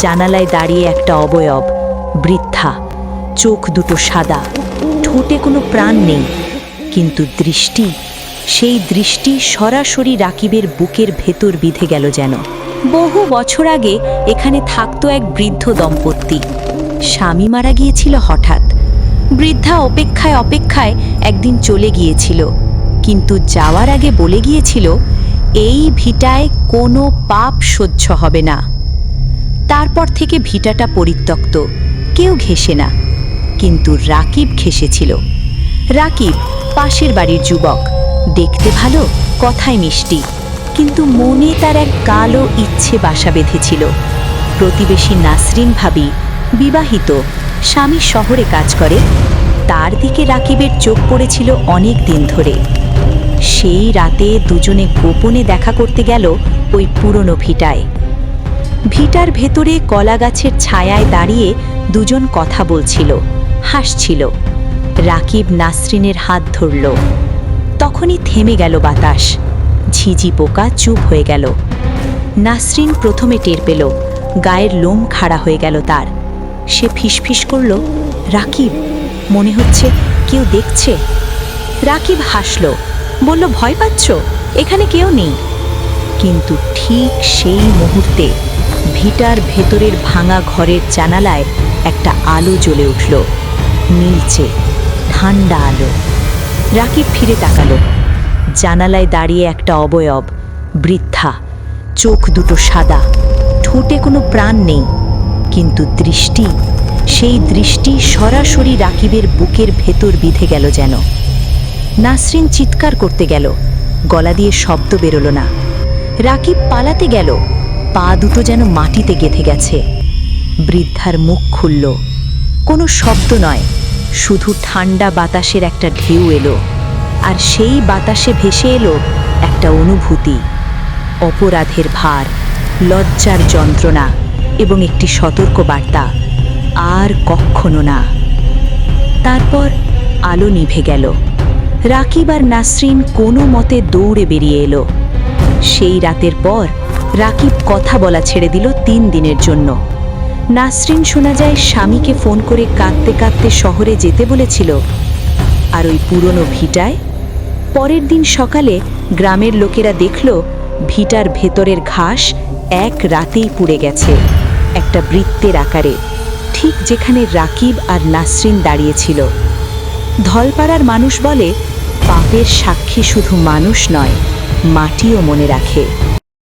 জানালায় দাঁড়িয়ে একটা অবয়ব, বৃদ্ধা, চোখ দুটো সাদা, ঠোঁটে কোনো প্রাণ নেই, কিন্তু দৃষ্টি, সেই দৃষ্টি সরাসরি রাকিবের বুকের ভেতর বিঁধে গেল যেন। বহু বছর আগে এখানে থাকতো এক বৃদ্ধ দম্পতি। স্বামী মারা গিয়েছিল হঠাৎ। বৃদ্ধা অপেক্ষায় অপেক্ষায় একদিন চলে গিয়েছিল, কিন্তু যাওয়ার আগে বলে গিয়েছিল এই ভিটায় কোনো পাপ সহ্য হবে না। তারপর থেকে ভিটাটা পরিত্যক্ত, কেউ ঘেঁষে না, কিন্তু রাকিব ঘেঁষেছিল। রাকিব পাশের বাড়ির যুবক, দেখতে ভালো, কথায় মিষ্টি, কিন্তু মনে তার এক কালো ইচ্ছে বাসা বেঁধেছিল। প্রতিবেশী নাসরিন ভাবি, বিবাহিত, স্বামী শহরে কাজ করে, তার দিকে রাকিবের চোখ পড়েছিল অনেক দিন ধরে। সেই রাতে দুজনে গোপনে দেখা করতে গেল ওই পুরনো ভিটায়। ভিটার ভেতরে কলা গাছের ছায়ায় দাঁড়িয়ে দুজন কথা বলছিল, হাসছিল। রাকিব নাসরিনের হাত ধরল। তখনই থেমে গেল বাতাস, ঝিঝি পোকা চুপ হয়ে গেল। নাসরিন প্রথমে টের পেল, গায়ের লোম খাড়া হয়ে গেল তার। সে ফিসফিস করল, রাকিব, মনে হচ্ছে কেউ দেখছে। রাকিব হাসল, বলল, ভয় পাচ্ছ? এখানে কেউ নেই। কিন্তু ঠিক সেই মুহূর্তে ভিটার ভেতরের ভাঙা ঘরের জানালায় একটা আলো জ্বলে উঠল, নীলচে ঠান্ডা আলো। রাকিব ফিরে তাকালো। জানালায় দাঁড়িয়ে একটা অবয়ব, বৃদ্ধা, চোখ দুটো সাদা, ঠোঁটে কোনো প্রাণ নেই, কিন্তু দৃষ্টি, সেই দৃষ্টি সরাসরি রাকিবের বুকের ভেতর বিঁধে গেল যেন। নাসরিন চিৎকার করতে গেল, গলা দিয়ে শব্দ বেরোলো না। রাকিব পালাতে গেল, পা দুটো যেন মাটিতে গেঁথে গেছে। বৃদ্ধার মুখ খুলল, কোনো শব্দ নয়, শুধু ঠান্ডা বাতাসের একটা ঢেউ এলো। আর সেই বাতাসে ভেসে এলো একটা অনুভূতি, অপরাধের ভার, লজ্জার যন্ত্রণা এবং একটি সতর্ক বার্তা, আর কখনো না। তারপর আলো নিভে গেল। রাকিব আর নাসরিন কোনো মতে দৌড়ে বেরিয়ে এলো। সেই রাতের পর রাকিব কথা বলা ছেড়ে দিল 3 দিনের জন্য। নাসরিন শোনা যায় স্বামীকে ফোন করে কাঁদতে কাঁদতে শহরে যেতে বলেছিল। আর ওই পুরনো ভিটায় পরের দিন সকালে গ্রামের লোকেরা দেখল ভিটার ভেতরের ঘাস এক রাতেই পুড়ে গেছে, একটা বৃত্তের আকারে, ঠিক যেখানে রাকিব আর নাসরিন দাঁড়িয়েছিল। ধলপাড়ার মানুষ বলে, পাপের সাক্ষী শুধু মানুষ নয়, মাটিও মনে রাখে।